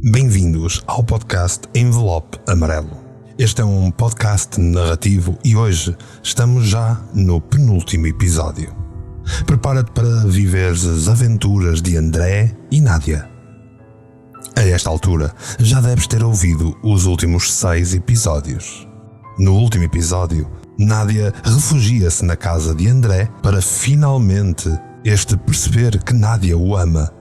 Bem-vindos ao podcast Envelope Amarelo. Este é um podcast narrativo e hoje estamos já no penúltimo episódio. Prepara-te para viveres as aventuras de André e Nádia. A esta altura já deves ter ouvido os últimos 6 episódios. No último episódio, Nádia refugia-se na casa de André para finalmente este perceber que Nádia o ama.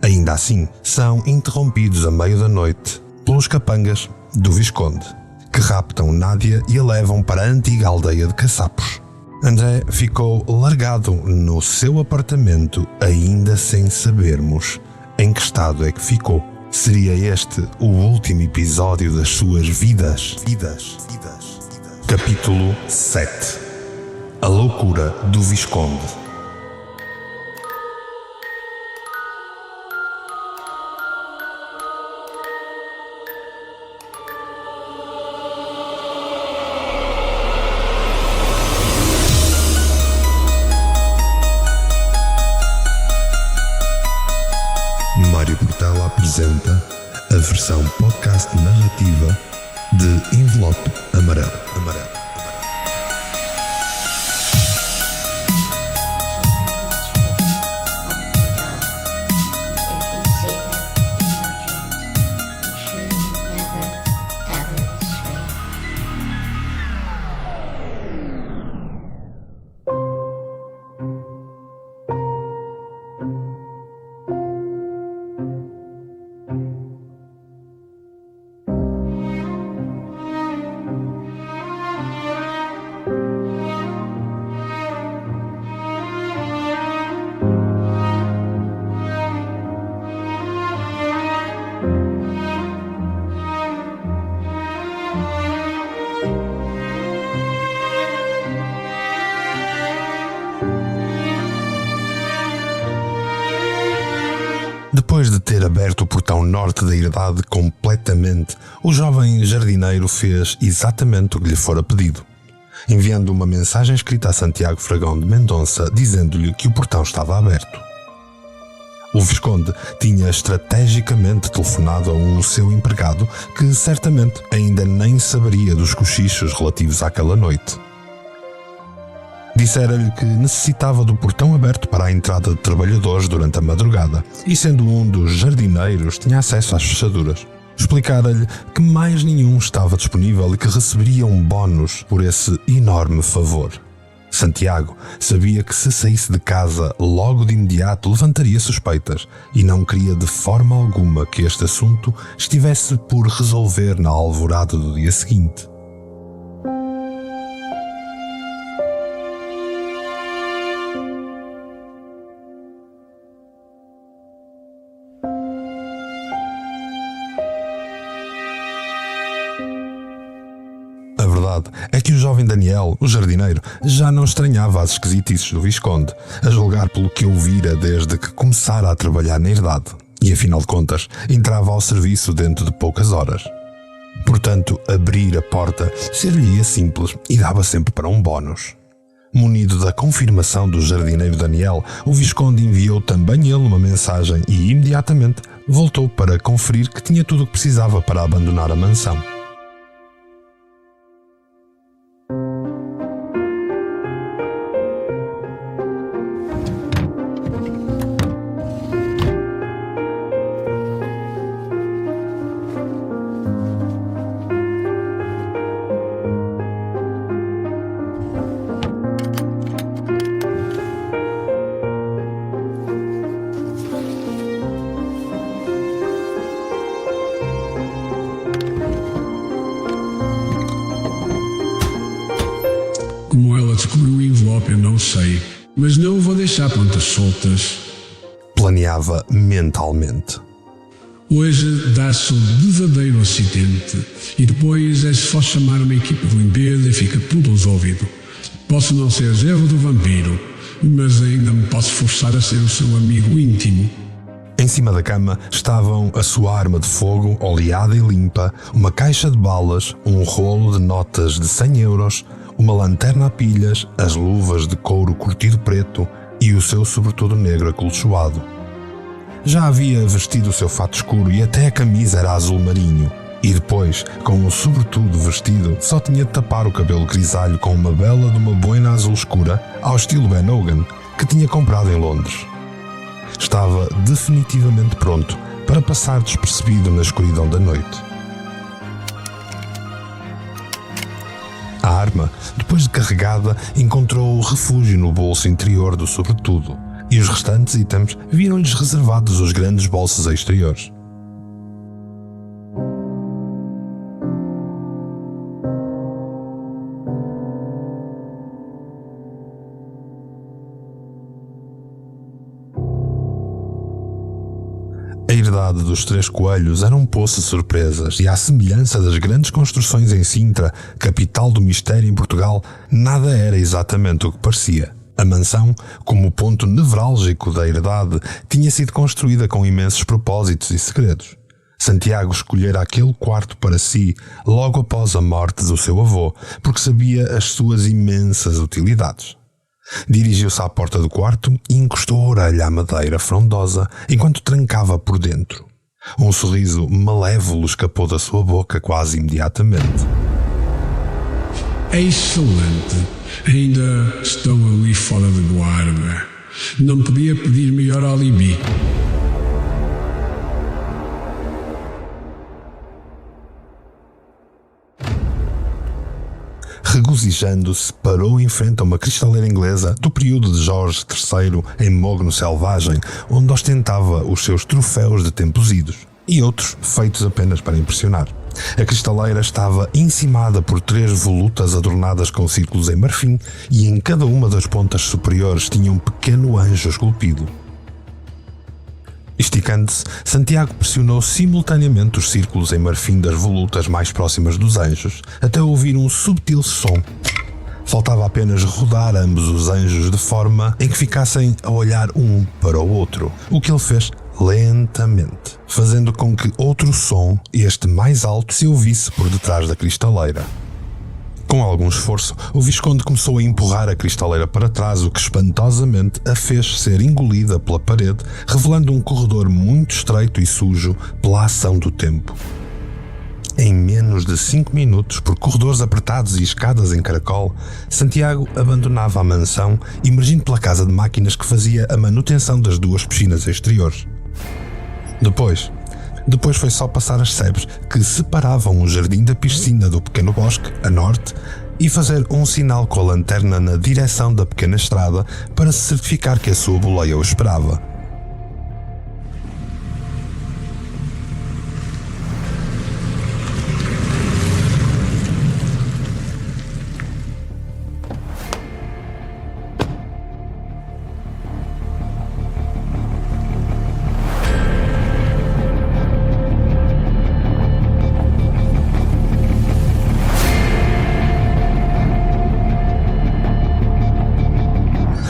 Ainda assim, são interrompidos a meio da noite pelos capangas do Visconde, que raptam Nádia e a levam para a antiga aldeia de caçapos. André ficou largado no seu apartamento ainda sem sabermos em que estado é que ficou. Seria este o último episódio das suas vidas. Capítulo 7. A loucura do Visconde. Mário Portela apresenta a versão podcast narrativa de Envelope Amarelo. Depois de ter aberto o portão norte da herdade completamente, o jovem jardineiro fez exatamente o que lhe fora pedido, enviando uma mensagem escrita a Santiago Fragão de Mendonça dizendo-lhe que o portão estava aberto. O Visconde tinha estrategicamente telefonado a um seu empregado que certamente ainda nem saberia dos cochichos relativos àquela noite. Dissera-lhe que necessitava do portão aberto para a entrada de trabalhadores durante a madrugada e, sendo um dos jardineiros, tinha acesso às fechaduras. Explicara-lhe que mais nenhum estava disponível e que receberia um bónus por esse enorme favor. Santiago sabia que se saísse de casa logo de imediato levantaria suspeitas e não queria de forma alguma que este assunto estivesse por resolver na alvorada do dia seguinte. A verdade é que o jovem Daniel, o jardineiro, já não estranhava as esquisitices do Visconde, a julgar pelo que ouvira desde que começara a trabalhar na herdade, e afinal de contas, entrava ao serviço dentro de poucas horas. Portanto, abrir a porta ser-lhe-ia simples e dava sempre para um bónus. Munido da confirmação do jardineiro Daniel, o Visconde enviou também ele uma mensagem e imediatamente voltou para conferir que tinha tudo o que precisava para abandonar a mansão. Como ela descobriu o envelope, eu não sei, mas não vou deixar pontas soltas. Planeava mentalmente. Hoje dá-se o verdadeiro acidente e depois é só chamar uma equipa de limpeza e fica tudo resolvido. Posso não ser Gerro do vampiro, mas ainda me posso forçar a ser o seu amigo íntimo. Em cima da cama estavam a sua arma de fogo, oleada e limpa, uma caixa de balas, um rolo de notas de 100 euros, uma lanterna a pilhas, as luvas de couro curtido preto e o seu sobretudo negro acolchoado. Já havia vestido o seu fato escuro e até a camisa era azul marinho. E depois, com o sobretudo vestido, só tinha de tapar o cabelo grisalho com uma bela de uma boina azul escura, ao estilo Ben Hogan, que tinha comprado em Londres. Estava definitivamente pronto para passar despercebido na escuridão da noite. A arma, depois de carregada, encontrou refúgio no bolso interior do sobretudo, e os restantes itens viram-lhes reservados os grandes bolsos exteriores. A herdade dos Três Coelhos era um poço de surpresas e, à semelhança das grandes construções em Sintra, capital do mistério em Portugal, nada era exatamente o que parecia. A mansão, como ponto nevrálgico da herdade, tinha sido construída com imensos propósitos e segredos. Santiago escolhera aquele quarto para si logo após a morte do seu avô, porque sabia as suas imensas utilidades. Dirigiu-se à porta do quarto e encostou a orelha à madeira frondosa enquanto trancava por dentro. Um sorriso malévolo escapou da sua boca quase imediatamente. Excelente. Ainda estão ali fora de guarda. Não podia pedir melhor alibi. Regozijando-se, parou em frente a uma cristaleira inglesa do período de Jorge III em Mogno Selvagem, onde ostentava os seus troféus de tempos idos, e outros feitos apenas para impressionar. A cristaleira estava encimada por 3 volutas adornadas com círculos em marfim, e em cada uma das pontas superiores tinha um pequeno anjo esculpido. Esticando-se, Santiago pressionou simultaneamente os círculos em marfim das volutas mais próximas dos anjos, até ouvir um subtil som. Faltava apenas rodar ambos os anjos de forma em que ficassem a olhar um para o outro, o que ele fez lentamente, fazendo com que outro som, este mais alto, se ouvisse por detrás da cristaleira. Com algum esforço, o Visconde começou a empurrar a cristaleira para trás, o que espantosamente a fez ser engolida pela parede, revelando um corredor muito estreito e sujo pela ação do tempo. Em menos de 5 minutos, por corredores apertados e escadas em caracol, Santiago abandonava a mansão, emergindo pela casa de máquinas que fazia a manutenção das 2 piscinas exteriores. Depois foi só passar as sebes que separavam o jardim da piscina do pequeno bosque, a norte, e fazer um sinal com a lanterna na direção da pequena estrada para se certificar que a sua boleia o esperava.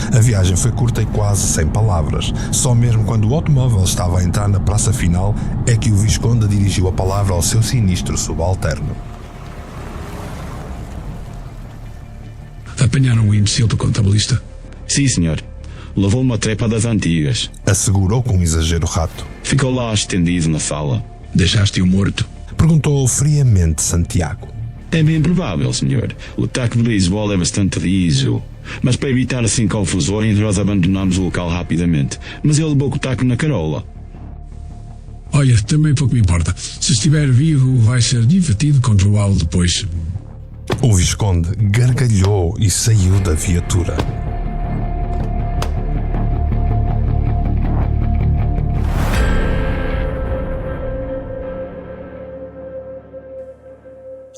A viagem foi curta e quase sem palavras. Só mesmo quando o automóvel estava a entrar na praça final é que o Visconde dirigiu a palavra ao seu sinistro subalterno. Apanharam o imbecil do contabilista? Sim, senhor. Levou uma trepa das antigas. Assegurou com um exagero Rato. Ficou lá estendido na sala. Deixaste-o morto? Perguntou friamente Santiago. É bem provável, senhor. O ataque de Lisboa é bastante rijo. Mas para evitar assim confusões, nós abandonamos o local rapidamente. Mas ele levou o taco na carola. Olha, também pouco me importa. Se estiver vivo, vai ser divertido controlá-lo depois. O Visconde gargalhou e saiu da viatura.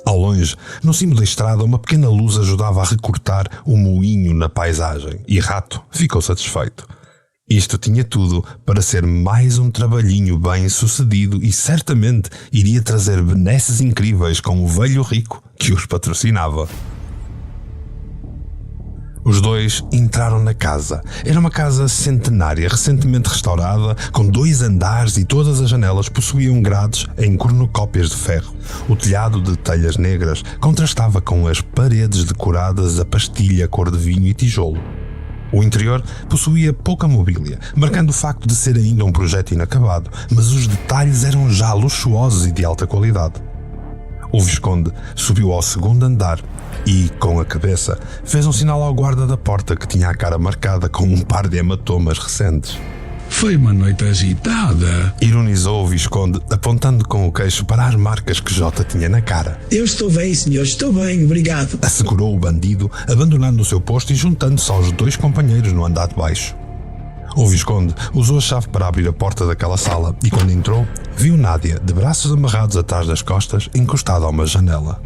Ao longe, no cimo da estrada, uma pequena luz ajudava a recortar o moinho na paisagem, e Rato ficou satisfeito. Isto tinha tudo para ser mais um trabalhinho bem sucedido e certamente iria trazer benesses incríveis com o velho rico que os patrocinava. Os dois entraram na casa. Era uma casa centenária, recentemente restaurada, com 2 andares e todas as janelas possuíam grades em cornucópias de ferro. O telhado de telhas negras contrastava com as paredes decoradas a pastilha, cor de vinho e tijolo. O interior possuía pouca mobília, marcando o facto de ser ainda um projeto inacabado, mas os detalhes eram já luxuosos e de alta qualidade. O Visconde subiu ao segundo andar e, com a cabeça, fez um sinal ao guarda da porta que tinha a cara marcada com um par de hematomas recentes. Foi uma noite agitada. Ironizou o Visconde, apontando com o queixo para as marcas que Jota tinha na cara. Eu estou bem, senhor, estou bem, obrigado. Assegurou o bandido, abandonando o seu posto e juntando-se aos dois companheiros no andar de baixo. O Visconde usou a chave para abrir a porta daquela sala e, quando entrou, viu Nádia, de braços amarrados atrás das costas, encostada a uma janela.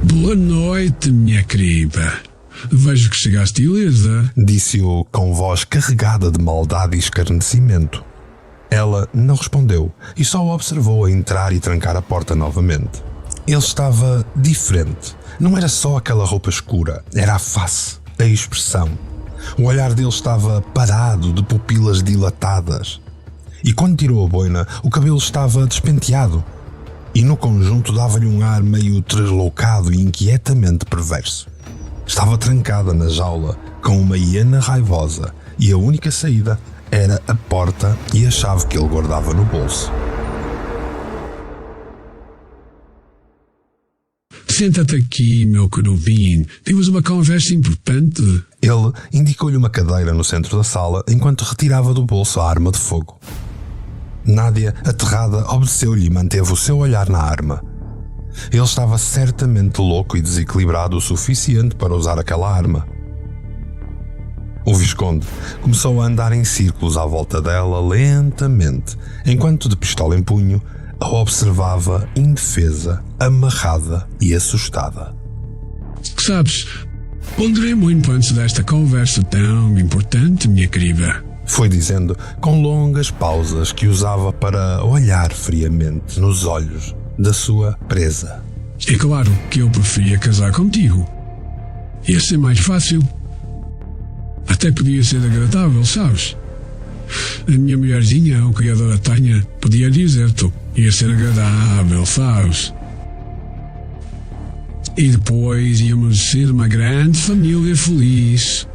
Boa noite, minha querida. Vejo que chegaste ilesa. Disse-o com voz carregada de maldade e escarnecimento. Ela não respondeu e só o observou a entrar e trancar a porta novamente. Ele estava diferente. Não era só aquela roupa escura, era a face, a expressão. O olhar dele estava parado, de pupilas dilatadas. E quando tirou a boina, o cabelo estava despenteado. E no conjunto dava-lhe um ar meio tresloucado e inquietamente perverso. Estava trancada na jaula, com uma hiena raivosa, e a única saída era a porta e a chave que ele guardava no bolso. Senta-te aqui, meu querubim. Temos uma conversa importante. Ele indicou-lhe uma cadeira no centro da sala enquanto retirava do bolso a arma de fogo. Nádia, aterrada, obedeceu-lhe e manteve o seu olhar na arma. Ele estava certamente louco e desequilibrado o suficiente para usar aquela arma. O Visconde começou a andar em círculos à volta dela lentamente, enquanto de pistola em punho a observava indefesa, amarrada e assustada. Sabes, ponderei muito antes desta conversa tão importante, minha querida. Foi dizendo com longas pausas que usava para olhar friamente nos olhos da sua presa. É claro que eu preferia casar contigo. Ia ser mais fácil. Até podia ser agradável, sabes? A minha mulherzinha, o criador da Tanha, podia dizer-te. Ia ser agradável, sabes? E depois íamos ser uma grande família feliz.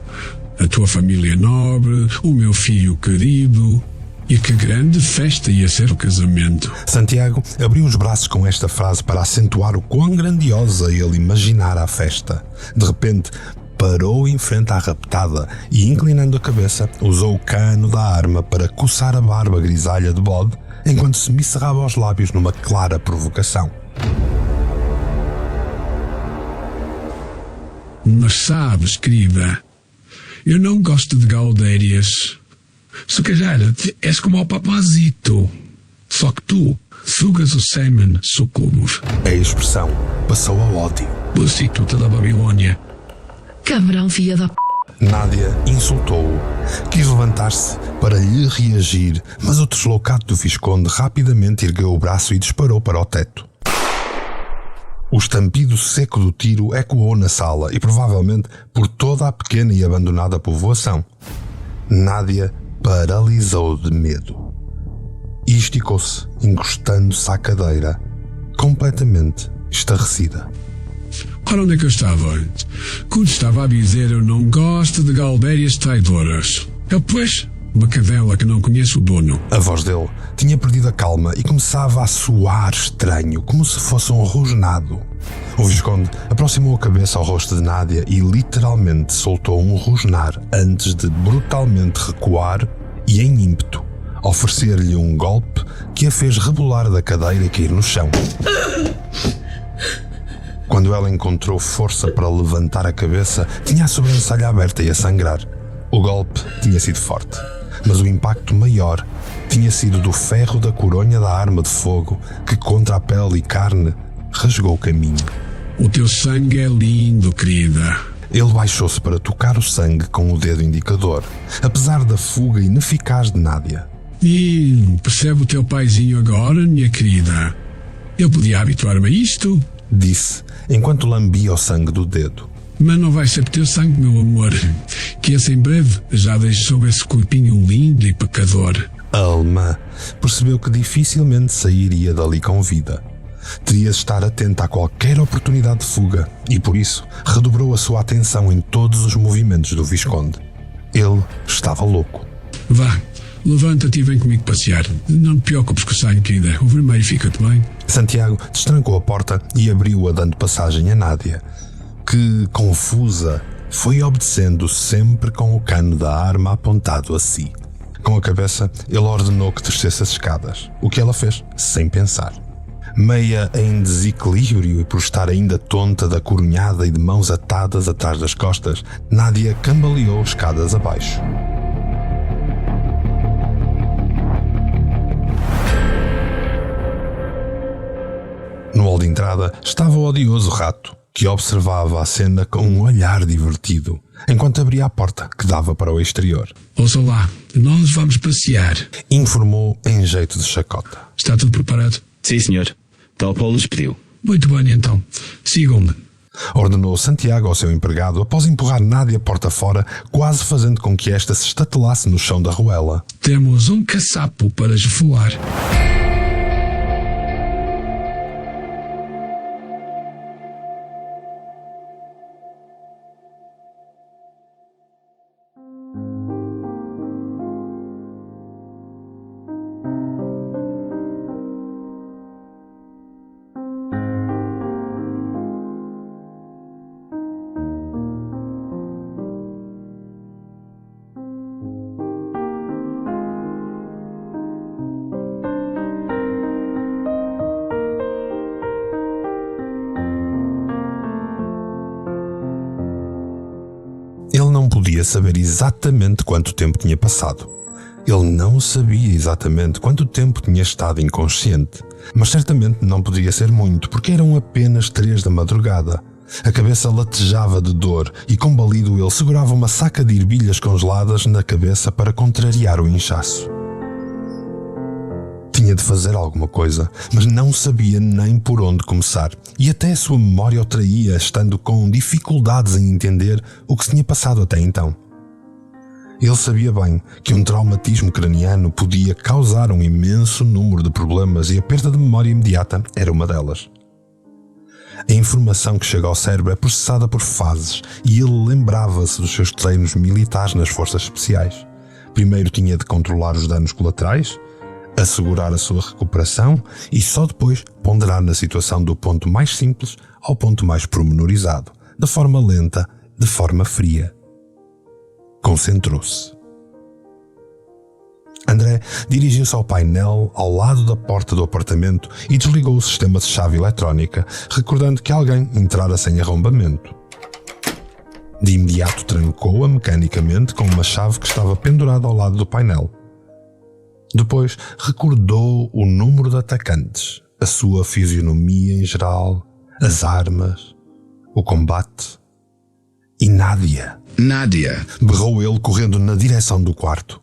A tua família nobre, o meu filho querido. E que grande festa ia ser o casamento. Santiago abriu os braços com esta frase para acentuar o quão grandiosa ele imaginara a festa. De repente, parou em frente à raptada e, inclinando a cabeça, usou o cano da arma para coçar a barba grisalha de bode, enquanto se me cerrava os lábios numa clara provocação. Mas sabes, querida, eu não gosto de galdérias. Se calhar és como o papazito, só que tu sugas o sêmen sucubus. A expressão passou ao ódio. Prostituta da Babilônia. Cabrão, filha da p... Nádia insultou-o. Quis levantar-se para lhe reagir, mas o deslocado do Visconde rapidamente ergueu o braço e disparou para o teto. O estampido seco do tiro ecoou na sala e provavelmente por toda a pequena e abandonada povoação. Nádia paralisou de medo e esticou-se, encostando-se à cadeira, completamente estarrecida. Ora, onde é que eu estava? Quando estava a dizer eu não gosto de galdérias traidoras. Eu, pois, uma cadela que não conhece o dono. A voz dele tinha perdido a calma e começava a soar estranho, como se fosse um rosnado. O Visconde aproximou a cabeça ao rosto de Nádia e literalmente soltou um rosnar antes de brutalmente recuar e, em ímpeto, oferecer-lhe um golpe que a fez rebolar da cadeira e cair no chão. Quando ela encontrou força para levantar a cabeça, tinha a sobrancelha aberta e a sangrar. O golpe tinha sido forte, mas o impacto maior tinha sido do ferro da coronha da arma de fogo que, contra a pele e carne, rasgou o caminho. O teu sangue é lindo, querida. Ele baixou-se para tocar o sangue com o dedo indicador, apesar da fuga ineficaz de Nádia. E percebe o teu paizinho agora, minha querida? Eu podia habituar-me a isto, Disse, enquanto lambia o sangue do dedo. mas não vai ser por teu sangue, meu amor, que esse em breve já deixou esse corpinho lindo e pecador. A alemã percebeu que dificilmente sairia dali com vida. Teria de estar atento a qualquer oportunidade de fuga e, por isso, redobrou a sua atenção em todos os movimentos do Visconde. Ele estava louco. Vá, levanta-te e vem comigo passear. Não te preocupes que saio que ainda. O vermelho fica-te bem. Santiago destrancou a porta e abriu-a, dando passagem a Nádia, que, confusa, foi obedecendo sempre com o cano da arma apontado a si. Com a cabeça, ele ordenou que descesse as escadas, o que ela fez sem pensar. Meia em desequilíbrio e por estar ainda tonta da corunhada e de mãos atadas atrás das costas, Nádia cambaleou escadas abaixo. No hall de entrada estava o odioso rato, que observava a cena com um olhar divertido, enquanto abria a porta que dava para o exterior. Ouça lá, nós vamos passear. Informou em jeito de chacota. Está tudo preparado? Sim, senhor. Tal Paulo lhes pediu. Muito bem, então. Sigam-me. Ordenou Santiago ao seu empregado após empurrar Nádia porta fora, quase fazendo com que esta se estatelasse no chão da ruela. Temos um caçapo para esfolar. Ele não podia saber exatamente quanto tempo tinha passado. Ele não sabia exatamente quanto tempo tinha estado inconsciente, mas certamente não podia ser muito, porque eram apenas 3 da madrugada. A cabeça latejava de dor e, combalido, ele segurava uma saca de ervilhas congeladas na cabeça para contrariar o inchaço. Tinha de fazer alguma coisa, mas não sabia nem por onde começar, e até a sua memória o traía, estando com dificuldades em entender o que se tinha passado até então. Ele sabia bem que um traumatismo craniano podia causar um imenso número de problemas e a perda de memória imediata era uma delas. A informação que chega ao cérebro é processada por fases e ele lembrava-se dos seus treinos militares nas forças especiais. Primeiro tinha de controlar os danos colaterais, assegurar a sua recuperação e só depois ponderar na situação do ponto mais simples ao ponto mais pormenorizado, de forma lenta, de forma fria. Concentrou-se. André dirigiu-se ao painel ao lado da porta do apartamento e desligou o sistema de chave eletrónica, recordando que alguém entrara sem arrombamento. De imediato trancou-a mecanicamente com uma chave que estava pendurada ao lado do painel. Depois recordou o número de atacantes, a sua fisionomia em geral, as armas, o combate. E Nádia. Nádia! Berrou ele correndo na direção do quarto.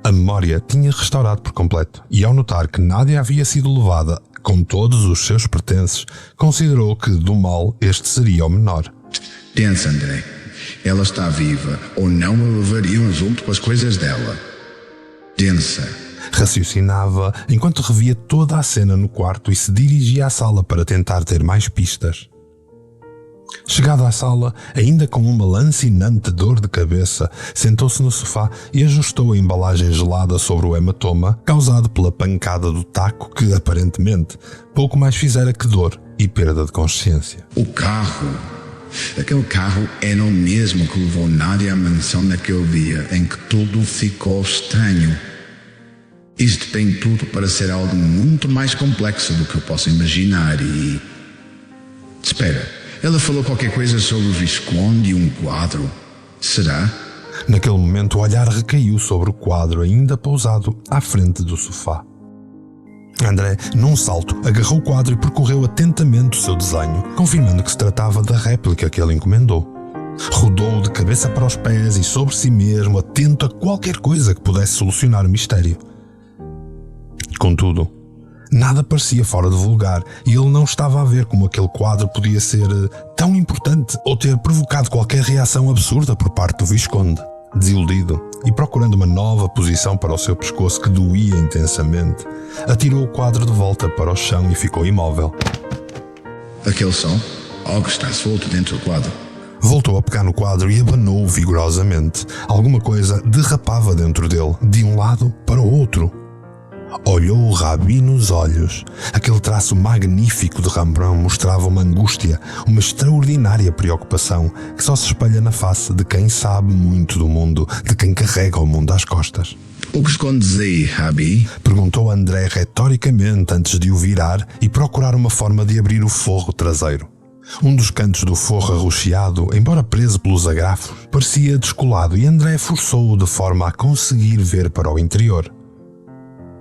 A memória tinha restaurado por completo e, ao notar que Nádia havia sido levada com todos os seus pertences, considerou que, do mal, este seria o menor. Pensa, André. Ela está viva ou não a levariam as últimas coisas dela. Pensa. Raciocinava enquanto revia toda a cena no quarto e se dirigia à sala para tentar ter mais pistas. Chegado à sala, ainda com uma lancinante dor de cabeça, sentou-se no sofá e ajustou a embalagem gelada sobre o hematoma causado pela pancada do taco que, aparentemente, pouco mais fizera que dor e perda de consciência. O carro. Aquele carro era o mesmo que levou Nádia à mansão naquele dia em que tudo ficou estranho. Isto tem tudo para ser algo muito mais complexo do que eu posso imaginar e... Espera, ela falou qualquer coisa sobre o Visconde e um quadro. Será? Naquele momento o olhar recaiu sobre o quadro ainda pousado à frente do sofá. André, num salto, agarrou o quadro e percorreu atentamente o seu desenho, confirmando que se tratava da réplica que ele encomendou. Rodou de cabeça para os pés e sobre si mesmo, atento a qualquer coisa que pudesse solucionar o mistério. Contudo, nada parecia fora de vulgar e ele não estava a ver como aquele quadro podia ser tão importante ou ter provocado qualquer reação absurda por parte do Visconde. desiludido e procurando uma nova posição para o seu pescoço que doía intensamente, atirou o quadro de volta para o chão e ficou imóvel. Aquele som? Algo está solto dentro do quadro. Voltou a pegar no quadro e abanou vigorosamente. Alguma coisa derrapava dentro dele, de um lado para o outro. Olhou o Rabi nos olhos. Aquele traço magnífico de Rembrandt mostrava uma angústia, uma extraordinária preocupação que só se espelha na face de quem sabe muito do mundo, de quem carrega o mundo às costas. O que escondes aí, Rabi? Perguntou André retoricamente antes de o virar e procurar uma forma de abrir o forro traseiro. Um dos cantos do forro arroxeado, embora preso pelos agrafos, parecia descolado e André forçou-o de forma a conseguir ver para o interior.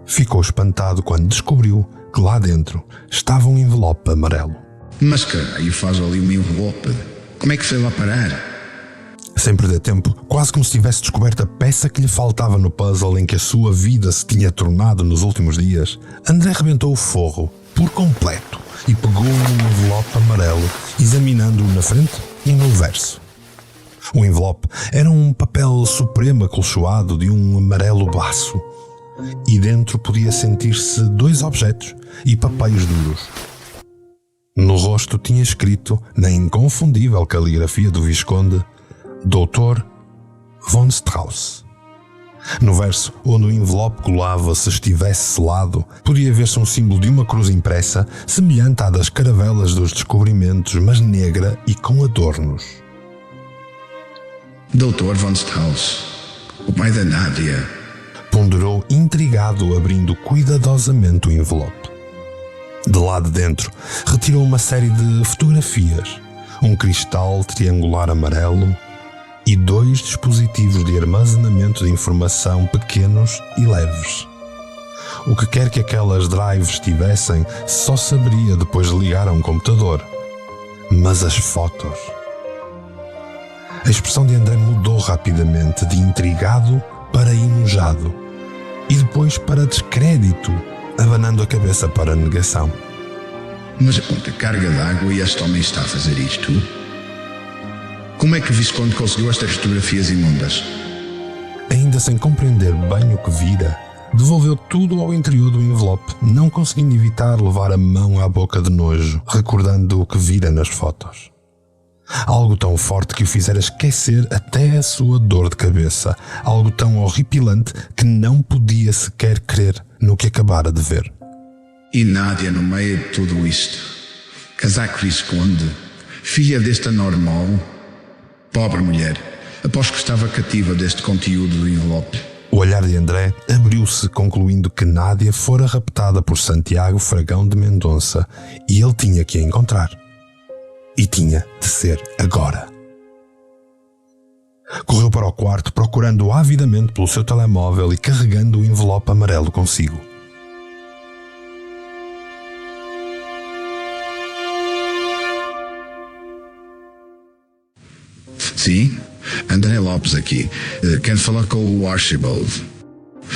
Ficou espantado quando descobriu que lá dentro estava um envelope amarelo. Mas caralho, faz ali uma envelope. Como é que foi lá parar? Sem perder tempo, quase como se tivesse descoberto a peça que lhe faltava no puzzle em que a sua vida se tinha tornado nos últimos dias, André rebentou o forro por completo e pegou num envelope amarelo, examinando-o na frente e no verso. O envelope era um papel supremo acolchoado de um amarelo baço, e dentro podia sentir-se 2 objetos e papéis duros. No rosto tinha escrito, na inconfundível caligrafia do Visconde, Dr. von Strauss. No verso, onde o envelope colava se estivesse selado, podia ver-se um símbolo de uma cruz impressa, semelhante à das caravelas dos descobrimentos, mas negra e com adornos. Dr. von Strauss, o pai da Nádia. Ponderou intrigado, abrindo cuidadosamente o envelope. De lá de dentro, retirou uma série de fotografias, um cristal triangular amarelo e 2 dispositivos de armazenamento de informação pequenos e leves. O que quer que aquelas drives tivessem, só saberia depois de ligar a um computador. Mas as fotos... A expressão de André mudou rapidamente, de intrigado para enojado, e depois para descrédito, abanando a cabeça para a negação. Mas a quanta carga d'água e este homem está a fazer isto? Como é que o Visconde conseguiu estas fotografias imundas? Ainda sem compreender bem o que vira, devolveu tudo ao interior do envelope, não conseguindo evitar levar a mão à boca de nojo, recordando o que vira nas fotos. Algo tão forte que o fizera esquecer até a sua dor de cabeça, algo tão horripilante que não podia sequer crer no que acabara de ver. E Nádia no meio de tudo isto? Casaco Visconde, filha deste anormal, pobre mulher, aposto que estava cativa deste conteúdo do envelope. O olhar de André abriu-se, concluindo que Nádia fora raptada por Santiago Fragão de Mendonça e ele tinha que a encontrar. E tinha de ser agora. Correu para o quarto, procurando avidamente pelo seu telemóvel e carregando o envelope amarelo consigo. Sim? André Lopes aqui. Quero falar com o Archibald.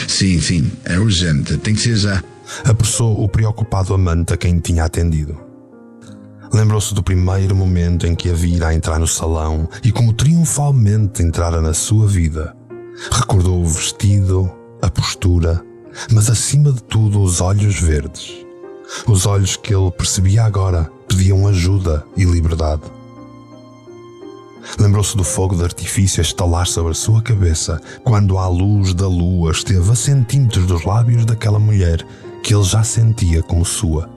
Sim, é urgente, tem que ser já. Apressou o preocupado amante a quem tinha atendido. Lembrou-se do primeiro momento em que a vira a entrar no salão e como triunfalmente entrara na sua vida. Recordou o vestido, a postura, mas acima de tudo os olhos verdes. Os olhos que ele percebia agora pediam ajuda e liberdade. Lembrou-se do fogo de artifício a estalar sobre a sua cabeça quando a luz da lua esteve a centímetros dos lábios daquela mulher que ele já sentia como sua.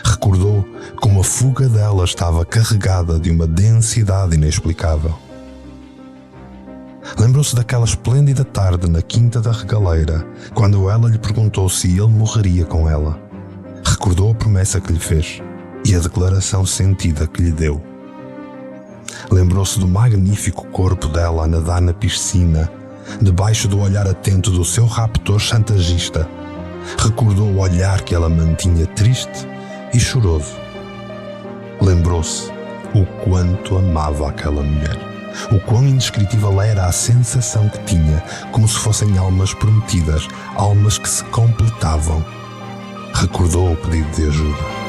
Recordou como a fuga dela estava carregada de uma densidade inexplicável. Lembrou-se daquela esplêndida tarde na Quinta da Regaleira, quando ela lhe perguntou se ele morreria com ela. Recordou a promessa que lhe fez e a declaração sentida que lhe deu. Lembrou-se do magnífico corpo dela a nadar na piscina, debaixo do olhar atento do seu raptor chantagista. Recordou o olhar que ela mantinha triste e choroso. Lembrou-se o quanto amava aquela mulher, o quão indescritível era a sensação que tinha, como se fossem almas prometidas, almas que se completavam. Recordou o pedido de ajuda.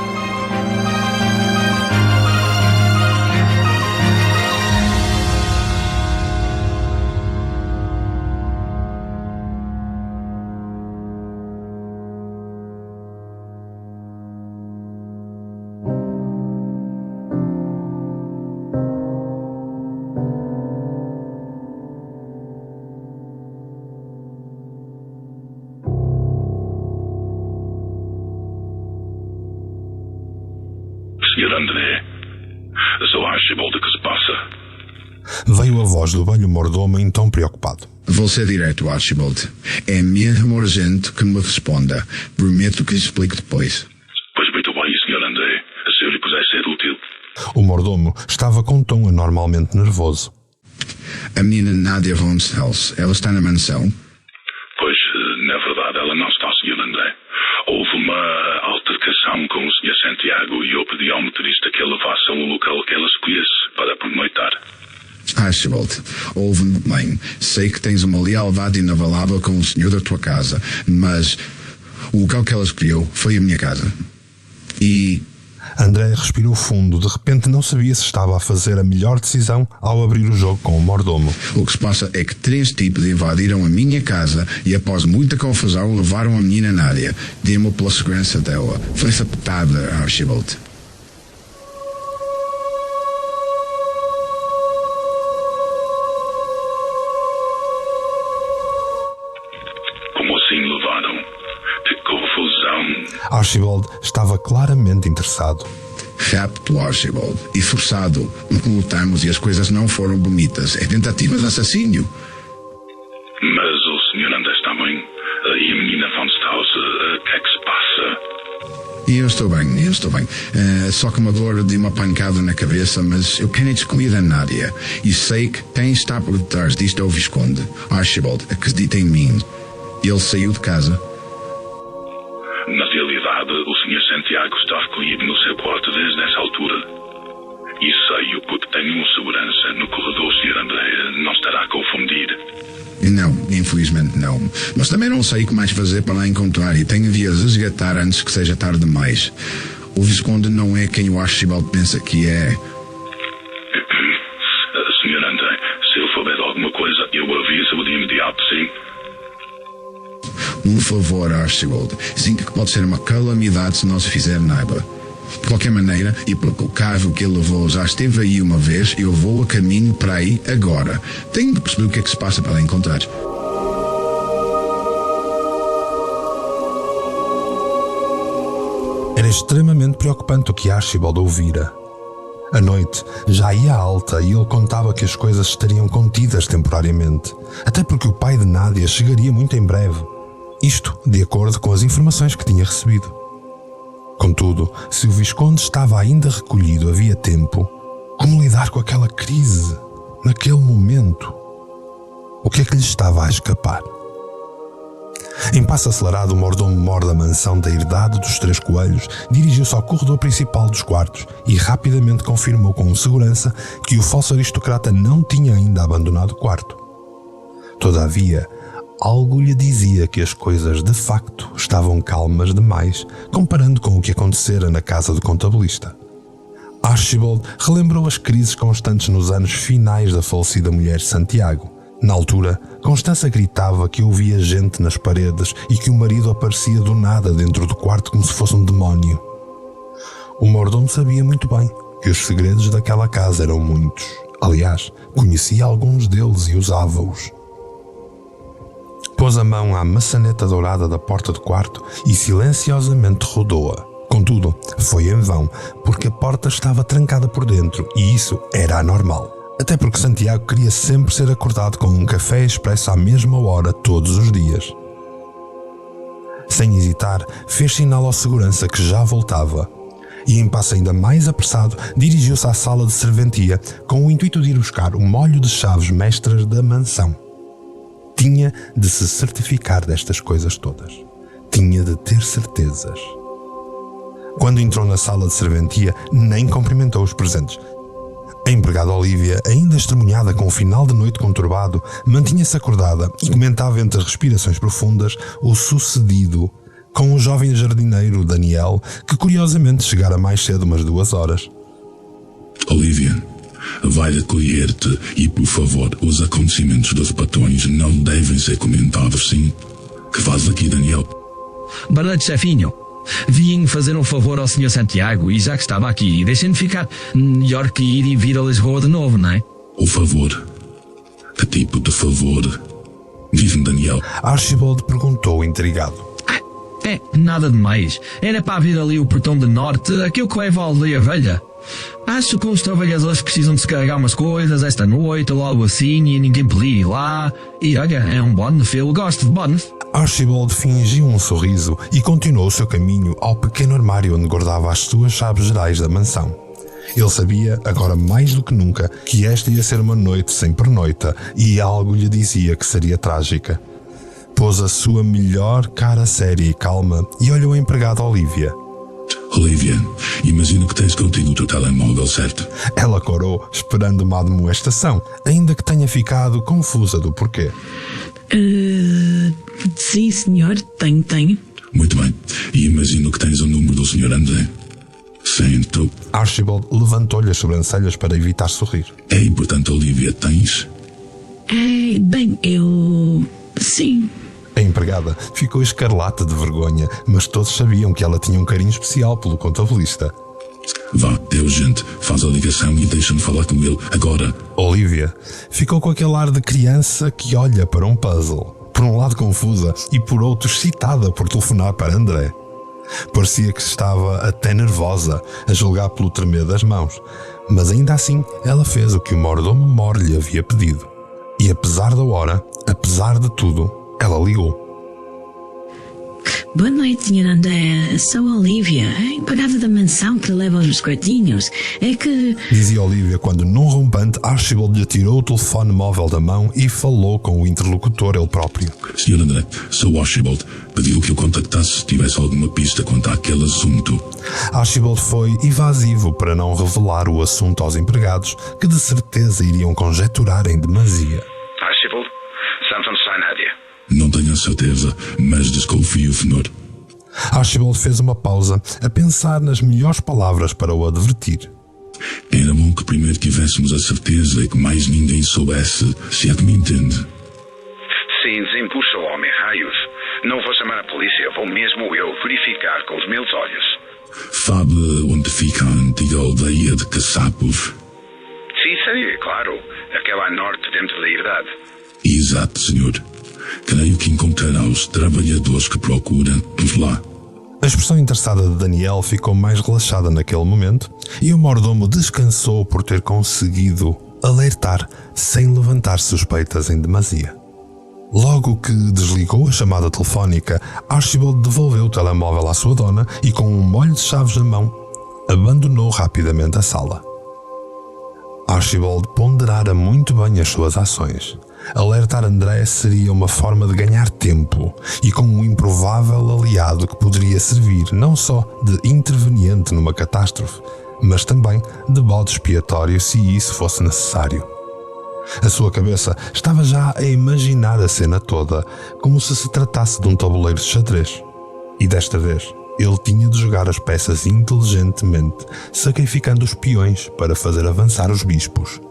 André. Sou Archibald, que se passa? Veio a voz do velho mordomo em tom preocupado. Vou ser direto, Archibald. É mesmo urgente que me responda. Prometo que lhe explico depois. Pois muito bem, Sr. André. Se eu lhe puder ser útil. O mordomo estava com um tom anormalmente nervoso. A menina Nadia von Stels, ela está na mansão? Pois, na verdade, ela não está, Sr. André. Houve uma altercação com o Sr. Santiago e eu pedi ao motorista que ele levasse a um local que ela escolhesse para pernoitar. Archibald, ouve-me bem. Sei que tens uma lealdade inabalável com o senhor da tua casa, mas o local que ela escolheu foi a minha casa. E... André respirou fundo. De repente não sabia se estava a fazer a melhor decisão ao abrir o jogo com o mordomo. O que se passa é que 3 tipos invadiram a minha casa e após muita confusão levaram a menina Nádia. Demo pela segurança dela. Foi sabotada, Archibald. Como assim levaram? Que confusão. Archibald estava claramente interessado. Rapto, Archibald. E forçado. Lutamos e as coisas não foram bonitas. É tentativa de assassínio. Mas o Sr. André está bem? E a menina von Strauss, o que é que se passa? E eu estou bem. Só que uma dor de uma pancada na cabeça, mas eu quero excluir a Nádia. E sei que quem está por detrás disto é o Visconde. Archibald, acredita em mim. Ele saiu de casa. Na realidade, o Sr. Santiago está recolhido no seu quarto desde essa altura. E sei-o porque tenho um segurança no corredor, Sr. André. Não estará a confundir. Não, infelizmente não. Mas também não sei o que mais fazer para lá encontrar e tenho de a resgatar antes que seja tarde demais. O Visconde não é quem o Archibald pensa que é. Sr. André, se eu souber de alguma coisa, eu aviso de imediato, sim? Um favor, Archibald. Sinto que pode ser uma calamidade se não se fizer nada. De qualquer maneira, e porque o carro que ele levou já esteve aí uma vez, eu vou a caminho para aí agora. Tenho de perceber o que é que se passa para lá encontrar. Era extremamente preocupante o que Archibald ouvira. A noite já ia alta e ele contava que as coisas estariam contidas temporariamente, até porque o pai de Nádia chegaria muito em breve. Isto de acordo com as informações que tinha recebido. Contudo, se o Visconde estava ainda recolhido havia tempo, como lidar com aquela crise, naquele momento? O que é que lhe estava a escapar? Em passo acelerado, o mordomo-mor da mansão da Herdade dos Três Coelhos dirigiu-se ao corredor principal dos quartos e rapidamente confirmou com segurança que o falso aristocrata não tinha ainda abandonado o quarto. Todavia, algo lhe dizia que as coisas de facto estavam calmas demais, comparando com o que acontecera na casa do contabilista. Archibald relembrou as crises constantes nos anos finais da falecida mulher Santiago. Na altura, Constança gritava que ouvia gente nas paredes e que o marido aparecia do nada dentro do quarto como se fosse um demónio. O mordomo sabia muito bem que os segredos daquela casa eram muitos. Aliás, conhecia alguns deles e usava-os. Pôs a mão à maçaneta dourada da porta do quarto e silenciosamente rodou-a. Contudo, foi em vão, porque a porta estava trancada por dentro e isso era anormal. Até porque Santiago queria sempre ser acordado com um café expresso à mesma hora todos os dias. Sem hesitar, fez sinal ao segurança que já voltava. E em passo ainda mais apressado, dirigiu-se à sala de serventia com o intuito de ir buscar o molho de chaves mestras da mansão. Tinha de se certificar destas coisas todas. Tinha de ter certezas. Quando entrou na sala de serventia, nem cumprimentou os presentes. A empregada Olívia, ainda estremunhada com o final de noite conturbado, mantinha-se acordada e comentava entre respirações profundas o sucedido com o jovem jardineiro Daniel, que curiosamente chegara mais cedo umas 2 horas. Olívia, vai recolher-te e, por favor, os acontecimentos dos patrões não devem ser comentados, sim? Que faz aqui, Daniel? Boa noite, chefinho. Vim fazer um favor ao Sr. Santiago e já que estava aqui, deixem-me ficar. Melhor que ir e vir a Lisboa de novo, não é? O favor? Que tipo de favor? Diz-me, Daniel. Archibald perguntou intrigado. Nada demais. Era para vir ali o portão de norte, aquilo que leva à aldeia velha. Acho que os trabalhadores precisam descarregar umas coisas esta noite ou algo assim e ninguém podia ir lá. E olha, é um bónus, eu gosto de bónus. Archibald fingiu um sorriso e continuou o seu caminho ao pequeno armário onde guardava as suas chaves gerais da mansão. Ele sabia, agora mais do que nunca, que esta ia ser uma noite sem pernoita e algo lhe dizia que seria trágica. Pôs a sua melhor cara séria e calma e olhou a empregada Olivia. Olivia, imagino que tens contigo o teu telemóvel, certo? Ela corou, esperando uma admoestação, ainda que tenha ficado confusa do porquê. Sim, senhor, tenho. Muito bem. E imagino que tens o número do Sr. André. Sento. Archibald levantou-lhe as sobrancelhas para evitar sorrir. É importante, Olivia, tens? Bem, eu... Sim. A empregada ficou escarlate de vergonha, mas todos sabiam que ela tinha um carinho especial pelo contabilista. Vá, é urgente. Faz a ligação e deixa-me falar com ele agora. Olivia ficou com aquele ar de criança que olha para um puzzle. Por um lado confusa e por outro excitada por telefonar para André. Parecia que estava até nervosa, a julgar pelo tremer das mãos. Mas ainda assim, ela fez o que o mordomo mor lhe havia pedido. E apesar da hora, apesar de tudo, ela ligou. Boa noite, Sr. André. Sou a Olivia, a empregada da mansão que leva os biscoitinhos. É que... Dizia Olivia quando, num rompante, Archibald lhe tirou o telefone móvel da mão e falou com o interlocutor ele próprio. Sr. André, sou Archibald. Pediu que eu contactasse se tivesse alguma pista quanto àquele assunto. Archibald foi evasivo para não revelar o assunto aos empregados, que de certeza iriam conjecturar em demasia. Archibald, Samson Nádia. Não tenho a certeza, mas desconfio, senhor. Archibald fez uma pausa, a pensar nas melhores palavras para o advertir. Era bom que primeiro tivéssemos a certeza e que mais ninguém soubesse, se é que me entende. Sim, desempuxa o homem, raios. Não vou chamar a polícia, vou mesmo eu verificar com os meus olhos. Sabe onde fica a antiga aldeia de Caçapos? Sim, sei, claro. Aquela a norte dentro da herdade. Exato, senhor. Creio que encontrará os trabalhadores que procura por lá. A expressão interessada de Daniel ficou mais relaxada naquele momento e o mordomo descansou por ter conseguido alertar sem levantar suspeitas em demasia. Logo que desligou a chamada telefónica, Archibald devolveu o telemóvel à sua dona e, com um molho de chaves na mão, abandonou rapidamente a sala. Archibald ponderara muito bem as suas ações. Alertar André seria uma forma de ganhar tempo e com um improvável aliado que poderia servir não só de interveniente numa catástrofe, mas também de bode expiatório se isso fosse necessário. A sua cabeça estava já a imaginar a cena toda, como se tratasse de um tabuleiro de xadrez. E desta vez, ele tinha de jogar as peças inteligentemente, sacrificando os peões para fazer avançar os bispos.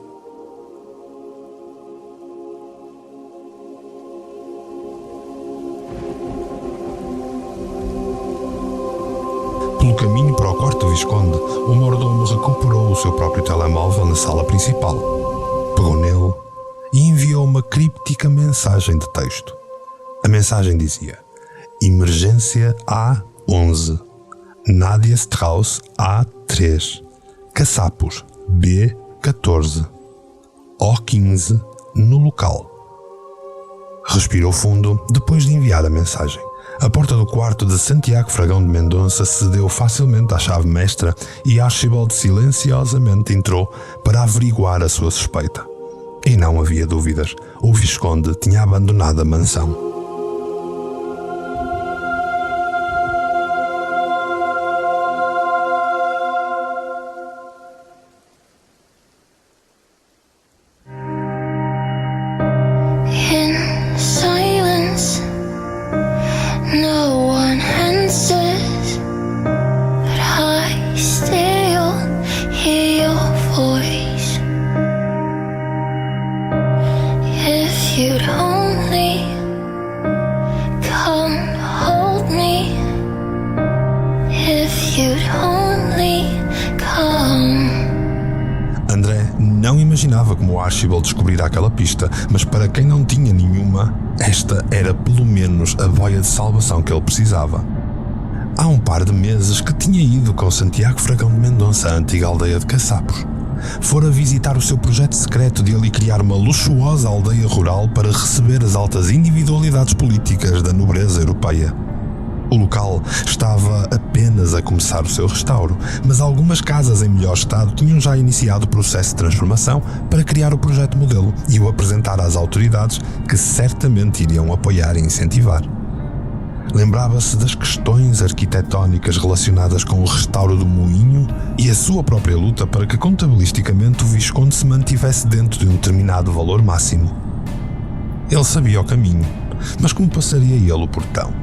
Pelo caminho para o quarto do Visconde, o mordomo recuperou o seu próprio telemóvel na sala principal. Pegou nele e enviou uma críptica mensagem de texto. A mensagem dizia: Emergência A11, Nádia Strauss A3, Caçapos B14, O15 no local. Respirou fundo depois de enviar a mensagem. A porta do quarto de Santiago Fragão de Mendonça cedeu facilmente à chave mestra e Archibald silenciosamente entrou para averiguar a sua suspeita. E não havia dúvidas, o Visconde tinha abandonado a mansão. André não imaginava como Archibald descobrirá aquela pista, mas para quem não tinha nenhuma, esta era pelo menos a boia de salvação que ele precisava. há um par de meses que tinha ido com Santiago Fragão de Mendonça à antiga aldeia de Caçapos. Fora visitar o seu projeto secreto de ali criar uma luxuosa aldeia rural para receber as altas individualidades políticas da nobreza europeia. O local estava apenas a começar o seu restauro, mas algumas casas em melhor estado tinham já iniciado o processo de transformação para criar o projeto modelo e o apresentar às autoridades que certamente iriam apoiar e incentivar. Lembrava-se das questões arquitetónicas relacionadas com o restauro do moinho e a sua própria luta para que contabilisticamente o Visconde se mantivesse dentro de um determinado valor máximo. Ele sabia o caminho, mas como passaria ele o portão?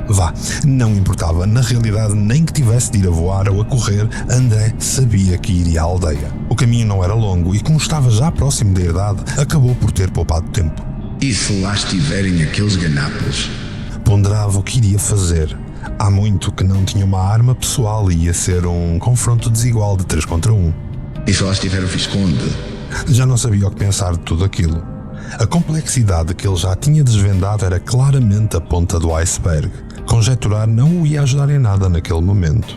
Vá, não importava, na realidade nem que tivesse de ir a voar ou a correr, André sabia que iria à aldeia. O caminho não era longo e como estava já próximo da idade, acabou por ter poupado tempo. E se lá estiverem aqueles ganapos? Ponderava o que iria fazer. Há muito que não tinha uma arma pessoal e ia ser um confronto desigual de 3 contra 1. E se lá estiver o Visconde? Já não sabia o que pensar de tudo aquilo. A complexidade que ele já tinha desvendado era claramente a ponta do iceberg. Conjecturar não o ia ajudar em nada naquele momento.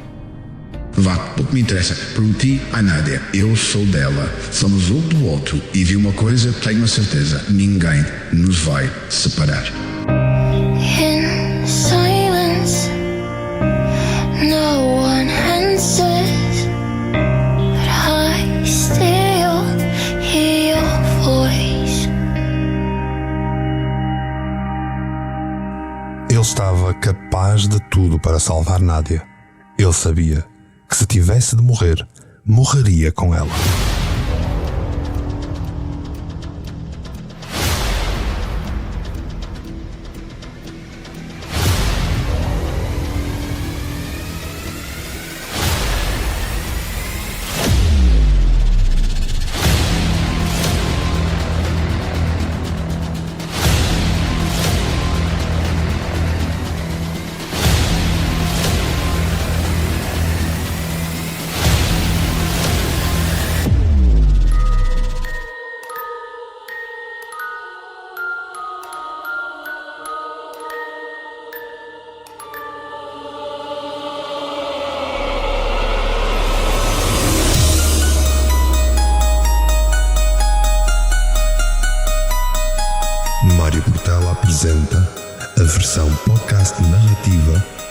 Vá, pouco me interessa. Prometi a Nádia, eu sou dela. Somos um do outro. E vi uma coisa, tenho a certeza. Ninguém nos vai separar. In silence, no one answers, but I still hear your voice. Ele estava capaz de tudo para salvar Nádia. Ele sabia que se tivesse de morrer, morreria com ela. Mário Portela apresenta a versão podcast narrativa